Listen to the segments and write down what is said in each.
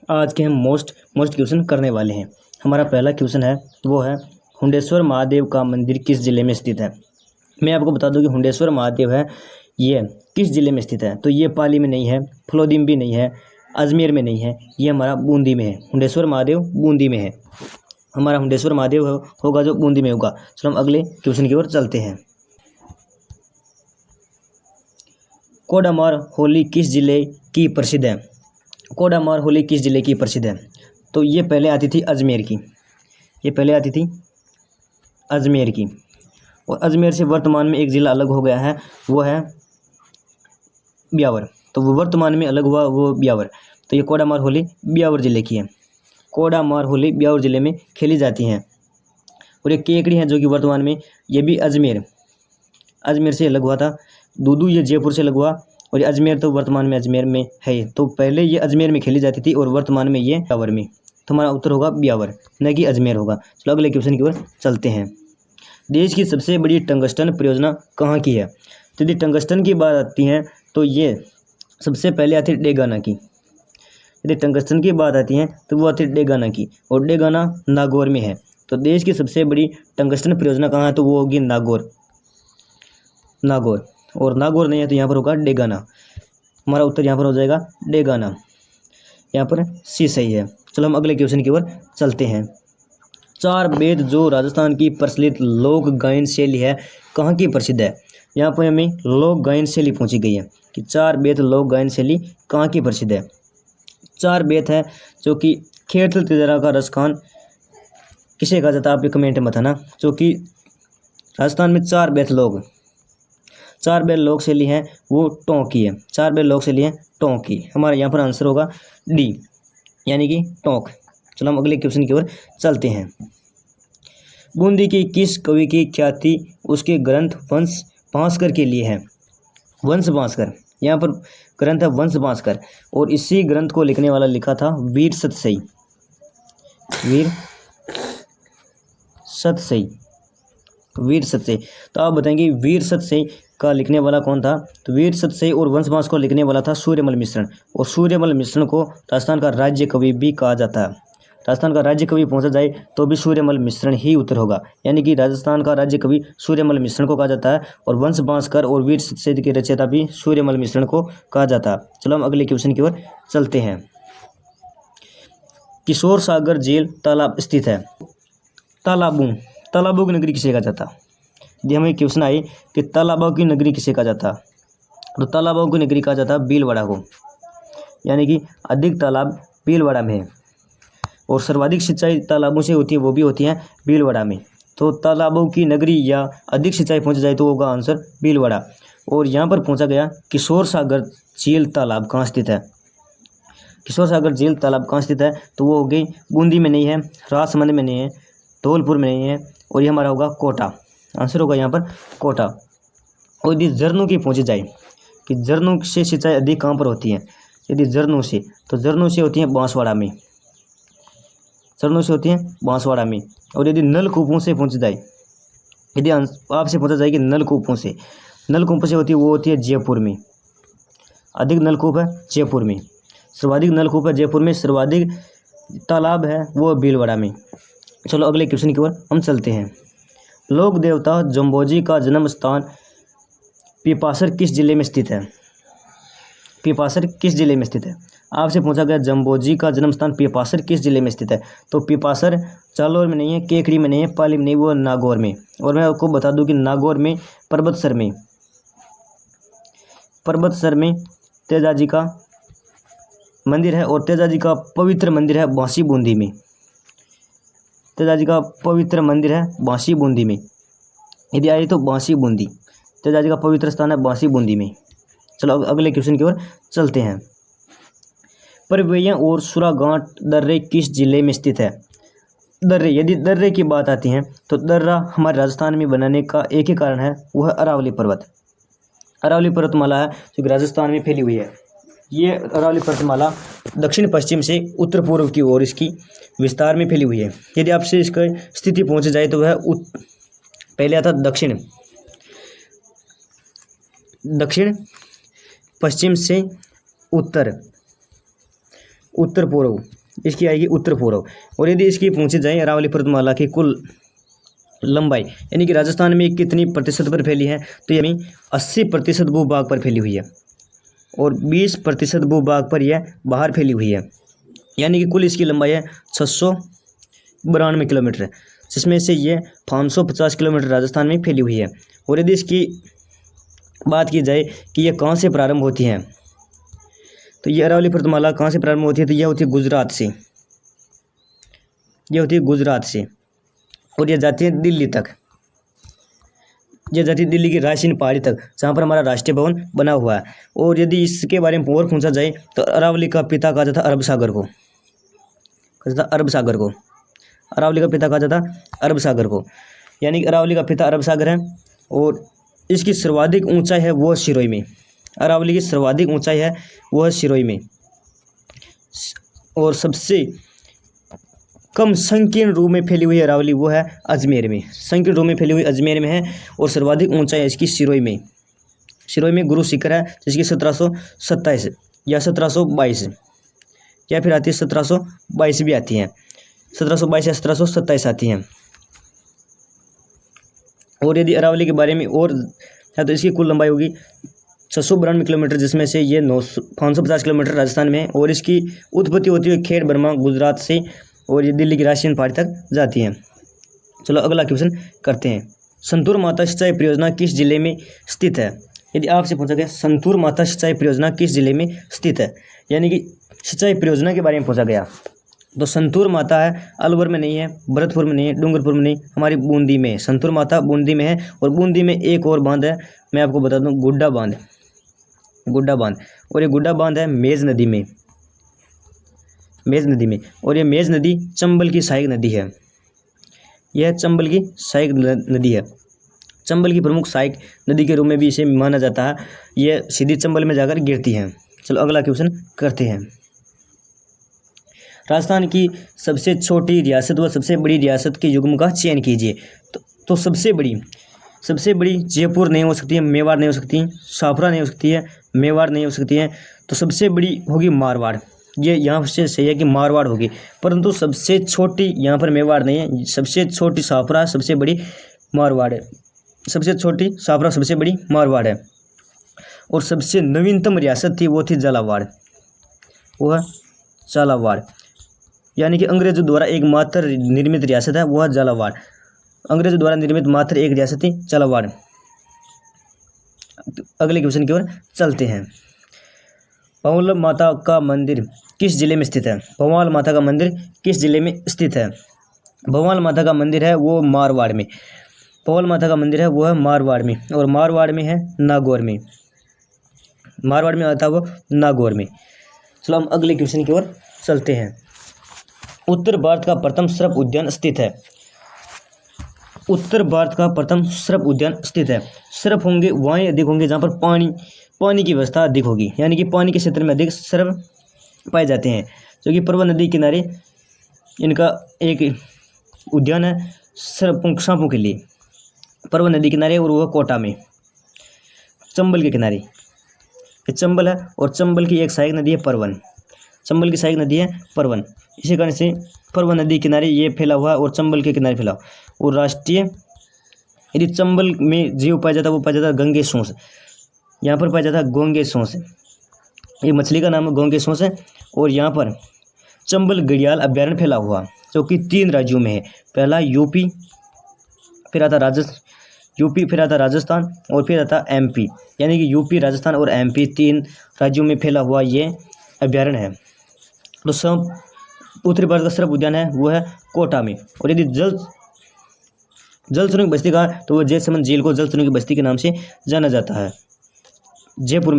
आज के हम मोस्ट क्वेश्चन करने वाले हैं। हमारा पहला क्वेश्चन है वो है हुंडेश्वर महादेव का मंदिर किस जिले में स्थित है। मैं आपको बता दूं कि हुंडेश्वर महादेव है ये किस जिले में स्थित है। तो ये पाली में नहीं है, फलोदिम भी नहीं है, अजमेर में नहीं है, ये हमारा बूंदी में है। हुंडेश्वर महादेव बूंदी में है। हमारा हुंडेश्वर महादेव होगा जो बूंदी में होगा। चलो हम अगले क्वेश्चन की ओर चलते हैं। कोडामार होली किस जिले की प्रसिद्ध है। कोडामार होली किस जिले की प्रसिद्ध है। तो ये पहले आती थी अजमेर की, ये पहले आती थी अजमेर की, और अजमेर से वर्तमान में एक ज़िला अलग हो गया है, वो है ब्यावर। तो वो वर्तमान में अलग हुआ वो ब्यावर। तो ये कोडामार होली ब्यावर जिले की है। कोडामार होली ब्यावर जिले में खेली जाती हैं। और ये केकड़ी है जो कि वर्तमान में ये भी अजमेर से अलग हुआ था। दूदू ये जयपुर से अलग हुआ, और ये अजमेर तो वर्तमान में अजमेर में है। तो पहले ये अजमेर में खेली जाती थी और वर्तमान में ये ब्यावर में। तो हमारा उत्तर होगा ब्यावर, न कि अजमेर होगा। चलो अगले क्वेश्चन की ओर चलते हैं। देश की सबसे बड़ी टंगस्टन परियोजना कहाँ की है। तो यदि टंगस्टन की बात आती है तो ये सबसे पहले आती है डेगाना की। यदि टंगस्टन की बात आती है तो वो आती है डेगाना की, और डेगाना नागौर में है। तो देश की सबसे बड़ी टंगस्टन परियोजना कहाँ है, तो वो होगी नागौर। और नागौर नहीं है तो यहाँ पर होगा डेगाना। हमारा उत्तर यहाँ पर हो जाएगा डेगाना। यहाँ पर सी सही है। चलो हम अगले क्वेश्चन की ओर चलते हैं। चार वेद जो राजस्थान की प्रचलित लोक गायन शैली है कहाँ की प्रसिद्ध है। यहाँ पर हमें लोक गायन शैली पूछी गई है कि चार वेद लोक गायन शैली कहाँ की प्रसिद्ध है। चार वेद है जो कि खेतल तिजरा का रसखान किसे कहा जाता है, आप ये कमेंट में बताना। जो कि राजस्थान में चार वेद लोक शैली है वो टोंक की है। चार वेद लोक शैली है टोंक की। हमारा यहाँ पर आंसर होगा डी, यानी कि टोंक। चलो हम अगले क्वेश्चन की ओर चलते हैं। बूंदी की किस कवि की ख्याति उसके ग्रंथ वंश भास्कर के लिए है। वंश भास्कर, यहाँ पर ग्रंथ है वंश भास्कर, और इसी ग्रंथ को लिखने वाला लिखा था वीर सतसई। तो आप बताएंगे वीर सतसई का लिखने वाला कौन था। तो वीर सतसई और वंश भास्कर को लिखने वाला था सूर्यमल मिश्रण, और सूर्यमल मिश्रण को राजस्थान का राज्य कवि भी कहा जाता है। राजस्थान का राज्य कवि पूछा जाए तो भी सूर्यमल मिश्रण ही उत्तर होगा, यानी कि राजस्थान का राज्य कवि सूर्यमल मिश्रण को कहा जाता है, और वंश भास्कर और वीर सतसई के रचयिता भी सूर्यमल मिश्रण को कहा जाता है। चलो हम अगले क्वेश्चन की ओर चलते हैं। किशोर सागर झील तालाब स्थित है। तालाबों की नगरी किसे कहा जाता। यदि हमें क्वेश्चन आए कि तालाबों की नगरी किसे कहा जाता, तो तालाबों की नगरी कहा जाता भीलवाड़ा को, यानी कि अधिक तालाब भीलवाड़ा में है, और सर्वाधिक सिंचाई तालाबों से होती है वो भी होती है भीलवाड़ा में। तो तालाबों की नगरी या अधिक सिंचाई पहुंच जाए तो होगा आंसर भीलवाड़ा। और यहाँ पर पूछा गया किशोर सागर झील तालाब कहाँ स्थित है। किशोर सागर झील तालाब कहाँ स्थित है, तो वो हो गई बूंदी में नहीं है, राजसमंद में नहीं है, धौलपुर में नहीं है, और ये हमारा होगा कोटा। आंसर होगा यहाँ पर कोटा। और यदि झरनों की पूछी जाए कि झरनों से सिंचाई अधिक कहाँ पर होती है, यदि झरनों से, तो झरनों से होती है बांसवाड़ा में, और यदि नलकूपों से पूछी जाए, यदि आपसे पूछा जाए कि नलकूपों से होती है, वो होती है जयपुर में। अधिक नलकूप है जयपुर में, सर्वाधिक नलकूप है जयपुर में, सर्वाधिक तालाब है वो भीलवाड़ा में। चलो अगले क्वेश्चन की ओर हम चलते हैं। लोक देवता जम्बोजी का जन्म स्थान पिपासर किस जिले में स्थित है। आपसे पूछा गया जम्बोजी का जन्म स्थान पिपासर किस जिले में स्थित है। तो पिपासर जालौर में नहीं है, केकड़ी में नहीं है, पाली में नहीं, वो नागौर में। और मैं आपको बता दूं कि नागौर में पर्वतसर में तेजाजी का मंदिर है, और तेजाजी का पवित्र मंदिर है बांसी बूंदी में। यदि आए तो बांसी बूंदी, तेजाजी का पवित्र स्थान है बांसी बूंदी में। चलो अगले क्वेश्चन की ओर चलते हैं। परवैया और सुरागांठ दर्रे किस जिले में स्थित है। यदि दर्रे की बात आती है तो दर्रा हमारे राजस्थान में बनाने का एक ही कारण है, वो है अरावली पर्वतमाला है जो कि राजस्थान में फैली हुई है। ये अरावली पर्वतमाला दक्षिण पश्चिम से उत्तर पूर्व की ओर इसकी विस्तार में फैली हुई है। यदि आपसे इसकी स्थिति पहुंच जाए तो वह पहले आता दक्षिण पश्चिम से उत्तर, उत्तर पूर्व, इसकी आएगी उत्तर पूर्व। और यदि इसकी पूछी जाए अरावली पर्वतमाला की कुल लंबाई यानी कि राजस्थान में कितनी प्रतिशत पर फैली है, तो यानी 80% भूभाग पर फैली हुई है और 20% भूभाग पर यह बाहर फैली हुई है। यानी कि कुल इसकी लंबाई है 692 किलोमीटर, जिसमें से ये 550 किलोमीटर राजस्थान में फैली हुई है। और यदि इसकी बात की जाए कि यह कहाँ से प्रारंभ होती है, तो ये अरावली पर्वतमाला कहाँ से प्रारंभ होती है, तो यह होती है गुजरात से, यह होती है गुजरात से और यह जाती है दिल्ली तक, यह जाती है दिल्ली की रायसीन पहाड़ी तक, जहाँ पर हमारा राष्ट्रीय भवन बना हुआ है। और यदि इसके बारे में और पूछा जाए तो अरावली का पिता कहा जाता अरब सागर को, कहा जाता अरब सागर को, अरावली का पिता कहा जाता अरब सागर को, यानी कि अरावली का पिता अरब सागर है। और इसकी सर्वाधिक ऊंचाई है वो सिरोही में, अरावली की सर्वाधिक ऊंचाई है वो है सिरोही में। और सबसे कम संकीर्ण रूप में फैली हुई अरावली वो है अजमेर में, संकीर्ण रूप में फैली हुई अजमेर में है। और सर्वाधिक ऊंचाई है इसकी सिरोही में, सिरोही में गुरु शिखर है जिसकी 1727 या 1722 या फिर आती है 1722 भी आती है, 1722 या 1727 आती हैं। और यदि अरावली के बारे में और है तो इसकी कुल लंबाई होगी 692 किलोमीटर, जिसमें से ये 550 किलोमीटर राजस्थान में है। और इसकी उत्पत्ति होती है खेड़ बर्मा गुजरात से और ये दिल्ली की रायसीन पहाड़ी तक जाती है। चलो अगला क्वेश्चन करते हैं। संतूर माता सिंचाई परियोजना किस जिले में स्थित है? यदि आपसे पूछा गया संतूर माता सिंचाई परियोजना किस जिले में स्थित है, यानी कि सिंचाई परियोजना के बारे में पूछा गया, तो संतूर माता है अलवर में नहीं है, भरतपुर में नहीं है, डूंगरपुर में नहीं, हमारी बूंदी में है। संतूर माता बूंदी में है। और बूंदी में एक और बांध है, मैं आपको बता दूं, गुड्डा बांध, गुड्डा बांध। और ये गुड्डा बांध है मेज नदी में, मेज नदी में। और ये मेज नदी चंबल की सहायक नदी है, यह चंबल की सहायक नदी है, चंबल की प्रमुख सहायक नदी के रूप में भी इसे माना जाता है। यह सीधी चंबल में जाकर गिरती है। चलो अगला क्वेश्चन करते हैं। राजस्थान की सबसे छोटी रियासत व सबसे बड़ी रियासत के युग्म का चयन कीजिए। तो सबसे बड़ी जयपुर नहीं हो सकती है, मेवाड़ नहीं हो सकती, शाहपुरा नहीं हो सकती है, मेवाड़ नहीं हो सकती है, तो सबसे बड़ी होगी मारवाड़। ये यहाँ से सही है कि मारवाड़ होगी, परंतु सबसे छोटी यहाँ पर मेवाड़ नहीं है, सबसे छोटी शाहपुरा, सबसे बड़ी मारवाड़ है, सबसे छोटी शाहपुरा, सबसे बड़ी मारवाड़ है। और सबसे नवीनतम रियासत थी वो थी झालावाड़, वो है झालावाड़, यानी कि अंग्रेजों द्वारा एकमात्र निर्मित रियासत है वो है झालावाड़, अंग्रेजों द्वारा निर्मित मात्र एक रियासत थी झालावाड़। अगले क्वेश्चन की ओर चलते हैं। भंवाल माता का मंदिर किस जिले में स्थित है? भंवाल माता का मंदिर किस जिले में स्थित है? भंवाल माता का मंदिर है वो मारवाड़ में, भंवाल माता का मंदिर है वो है मारवाड़ में। और मारवाड़ में है नागौर में, मारवाड़ में आता है वो नागौर में। चलो हम अगले क्वेश्चन की ओर चलते हैं। उत्तर भारत का प्रथम सर्प उद्यान स्थित है। उत्तर भारत का प्रथम सर्प उद्यान स्थित है। सर्प होंगे वहीं अधिक होंगे जहाँ पर पानी की व्यवस्था अधिक होगी, यानी कि पानी के क्षेत्र में अधिक सर्प पाए जाते हैं, जो कि परवा नदी किनारे इनका एक उद्यान है सांपों के लिए, परवा नदी किनारे, और वह कोटा में चंबल के किनारे। चंबल है और चंबल की एक सहायक नदी है परवन, चंबल की सहायक नदी है परवन। इसी कारण से परवन नदी किनारे ये फैला हुआ है और चंबल के किनारे फैला। और राष्ट्रीय यदि चंबल में जीव पाया जाता है वो पाया जाता है गंगे सोंस, यहाँ पर पाया जाता है गोंगे सोंस, ये मछली का नाम गोंगे सोंस है। और यहाँ पर चंबल घड़ियाल अभ्यारण्य फैला हुआ जो कि 3 राज्यों में है, पहला यूपी, फिर आता राजस्थान और फिर आता एमपी, यानी कि यूपी, राजस्थान और एमपी 3 राज्यों में फैला हुआ ये अभ्यारण्य है। तो सब उत्तरी भारत का सर्प उद्यान है वो है कोटा में। और यदि जल सुरंग बस्ती का तो वो जयसमंद झील को जल सुरंग बस्ती के नाम से जाना जाता है। जयपुर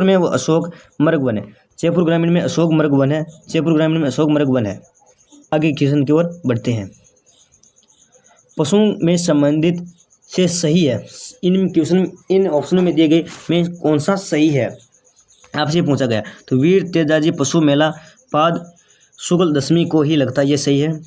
में वो अशोक मर्ग वन है, जयपुर ग्रामीण में अशोक मर्ग वन है, जयपुर ग्रामीण में अशोक मर्ग वन है। आगे क्वेश्चन की ओर बढ़ते हैं। पशुओं में संबंधित से सही है, इन ऑप्शनों में दिए गए में कौन सा सही है आपसे पूछा गया। तो वीर तेजाजी पशु मेला पाद शुक्ल दशमी को ही लगता है, ये सही है।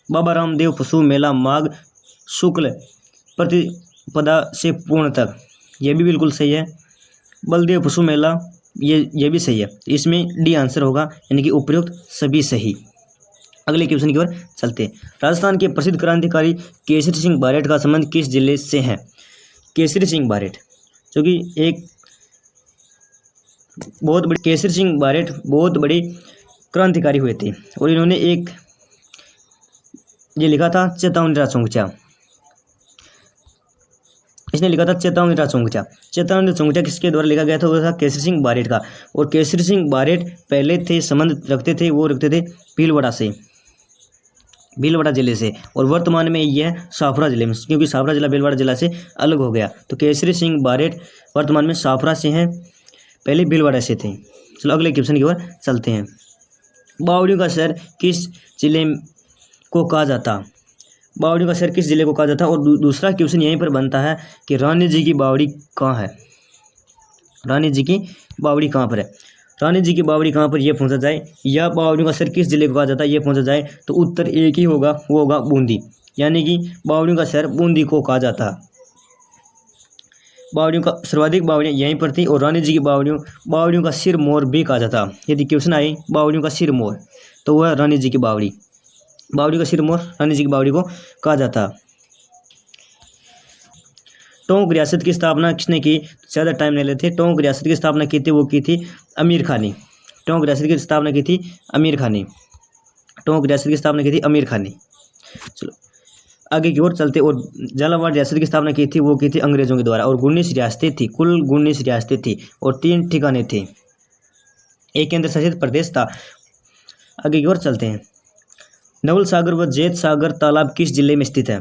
बाबा रामदेव पशु मेला माघ शुक्ल प्रतिपदा से पूर्ण तक, ये भी बिल्कुल सही है। बलदेव पशु मेला ये भी सही है। इसमें डी आंसर होगा, यानी कि उपयुक्त सभी सही। अगले क्वेश्चन की ओर चलते हैं। राजस्थान के प्रसिद्ध क्रांतिकारी केसरी सिंह बारेट का संबंध किस जिले से है? केसरी सिंह बारेट जो कि एक बहुत बड़ी, केसरी सिंह बारेट बहुत बड़े क्रांतिकारी हुए थे और इन्होंने एक ये लिखा था चेतावनी राचौंगचा। इसने लिखा था चेतावनी राचौंगचा। चेतावनी राचौंगचा किसके द्वारा लिखा गया था? वो था केसरी सिंह बारेट का। और केसरी सिंह बारेट पहले थे संबंध रखते थे, वो रखते थे भीलवाड़ा से, भीलवाड़ा जिले से, और वर्तमान में यह साफरा जिले में, क्योंकि साफरा जिला भीलवाड़ा जिला से अलग हो गया। तो केसरी सिंह बारेट वर्तमान में साफरा से हैं, पहले भीलवाड़ा से थे। चलो अगले क्वेश्चन की ओर चलते हैं। बावड़ियों का शहर किस जिले को कहा जाता? बावड़ियों का शहर किस जिले को कहा जाता? और दूसरा क्वेश्चन यहीं पर बनता है कि रानी जी की बावड़ी कहाँ है? रानी जी की बावड़ी कहाँ पर है? रानी जी की बावड़ी कहाँ पर, यह पूछा जाए, या बावड़ियों का शहर किस जिले को कहा जाता है, यह पूछा जाए, तो उत्तर एक ही होगा, वो होगा बूंदी। यानी कि बावड़ियों का शहर बूंदी को कहा जाता है। बावड़ियों का सर्वाधिक बावड़ियाँ यहीं पर थी। और रानी जी की बावड़ियों का सिर मोर भी कहा जाता। यदि क्वेश्चन आए बावड़ियों का सिर मोर, तो वह रानी जी की बावड़ी, बावड़ी का सिर मोर रानी जी की बावड़ी को कहा जाता। टोंक रियासत की स्थापना किसने की? ज़्यादा टाइम नहीं लेते। टोंक रियासत की स्थापना की थी, वो की थी अमीर खान ने। टोंक रियासत की स्थापना की थी अमीर खान ने। टोंक रियासत की स्थापना की थी अमीर खान ने। चलो आगे की ओर चलते। और झालावाड़ रियासत की स्थापना की थी, वो की थी अंग्रेजों के द्वारा। और 19 रियासतें थी, कुल 19 रियासतें थी और 3 ठिकाने थे, एक केंद्र शासित प्रदेश था। आगे की ओर चलते हैं। नवल सागर व जैत सागर तालाब किस जिले में स्थित है?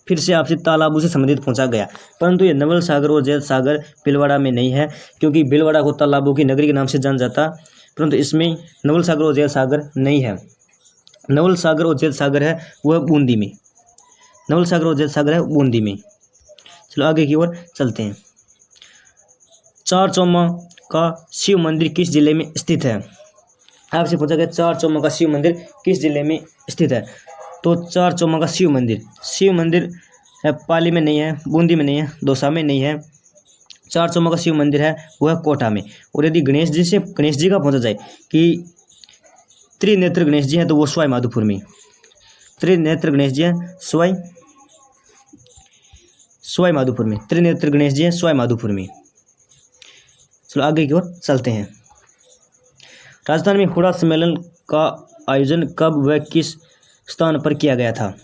फिर से आपसे तालाबों से संबंधित पूछा गया, परंतु ये नवल सागर और जैत सागर भीलवाड़ा में नहीं है, क्योंकि भीलवाड़ा को तालाबों की नगरी के नाम से जाना जाता, परंतु इसमें नवल सागर और जैत सागर नहीं है। नवल सागर और जैत सागर है वह बूंदी में। नवल सागर और जैत सागर है बूंदी में। चलो आगे की ओर चलते हैं। चार चौमा का शिव मंदिर किस जिले में स्थित है? आपसे पूछा गया चार चौमा का शिव मंदिर किस जिले में स्थित है? तो चार चौमा का शिव मंदिर है पाली में नहीं है, बूंदी में नहीं है, दौसा में नहीं है। चार चौमा का शिव मंदिर है वह कोटा में। और यदि गणेश जी का पूछा जाए कि त्रिनेत्र गणेश जी हैं, तो वो सवाई माधोपुर में। त्रिनेत्र गणेश जी हैं सवाई माधोपुर में। त्रिनेत्र गणेश जी हैं सवाई माधोपुर में। चलो आगे की ओर चलते हैं। राजस्थान में हुड़ा सम्मेलन का आयोजन कब व किस स्थान पर किया गया था?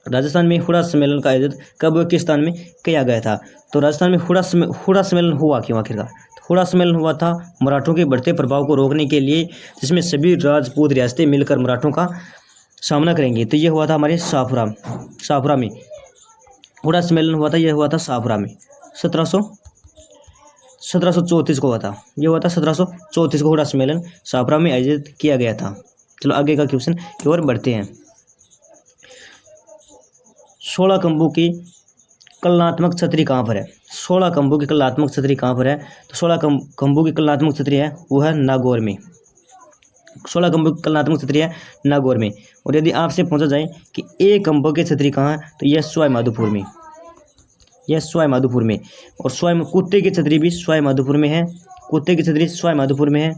राजस्थान में हुड़ा सम्मेलन का आयोजन कब व किस स्थान में किया गया था? तो राजस्थान में हुड़ा सम्मेलन हुआ क्यों आखिरकार? हुड़ा सम्मेलन हुआ था मराठों के बढ़ते प्रभाव को रोकने के लिए, जिसमें सभी राजपूत रियासतें मिलकर मराठों का सामना करेंगे। तो ये हुआ था हमारे साफरा में हुड़ा सम्मेलन हुआ था। यह हुआ था साफरा में 1734 को हुआ था। यह हुआ था 1734 को हुड़ा सम्मेलन साफरा में आयोजित किया गया था। चलो आगे का क्वेश्चन की ओर बढ़ते हैं। 16 कंबू की कलनात्मक छतरी कहाँ पर है? 16 कंबू की कलनात्मक छतरी कहाँ पर है? तो 16 कंबू की कलनात्मक छतरी है वो है नागौर में। 16 कंबू की कलनात्मक छतरी है नागौर में। और यदि आपसे पूछा जाए कि एक कंबू की छतरी कहाँ है, तो यह सवाई माधोपुर में। यह सवाई माधोपुर में। और कुत्ते की छतरी भी सवाई माधोपुर में है। कुत्ते की छतरी सवाई माधोपुर में है।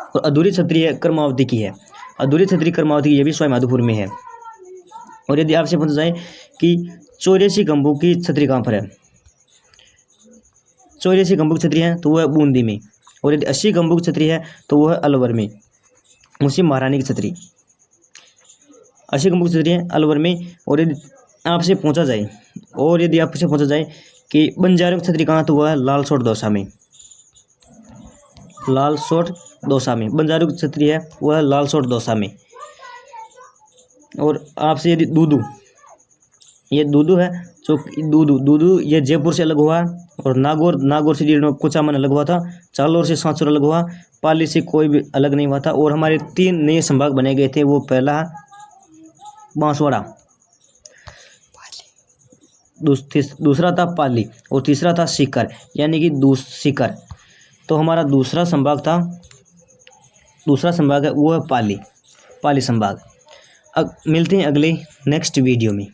और अधूरी छतरी है कर्मावती की है। अधूरी छतरी कर्मावती की, यह भी सवाई माधोपुर में है। और यदि आपसे पूछा जाए कि 84 कंबू की छतरी कहाँ पर है? 84 कंबू की छतरी है तो वह बूंदी में। और यदि 80 कंबू की छतरी है तो वह अलवर में, उसी महारानी की छतरी। 80 कंबू की छतरी है अलवर में। और यदि आपसे पूछा जाए कि बंजारों की छतरी कहाँ, तो वह लालसोट दौसा में। लालसोट दौसा में बंजारों की छतरी है वह लालसोट दौसा में। और आपसे यदि ये दूदू है, जो दूदू ये जयपुर से अलग हुआ। और नागौर से कुचामन अलग हुआ था। जालौर से सांचौर अलग हुआ। पाली से कोई भी अलग नहीं हुआ था। और हमारे 3 नए संभाग बने गए थे। वो पहला बांसवाड़ा, दूसरा था पाली और तीसरा था सीकर, यानी कि सीकर। तो हमारा दूसरा संभाग है वो है पाली संभाग। अब मिलते हैं अगले नेक्स्ट वीडियो में।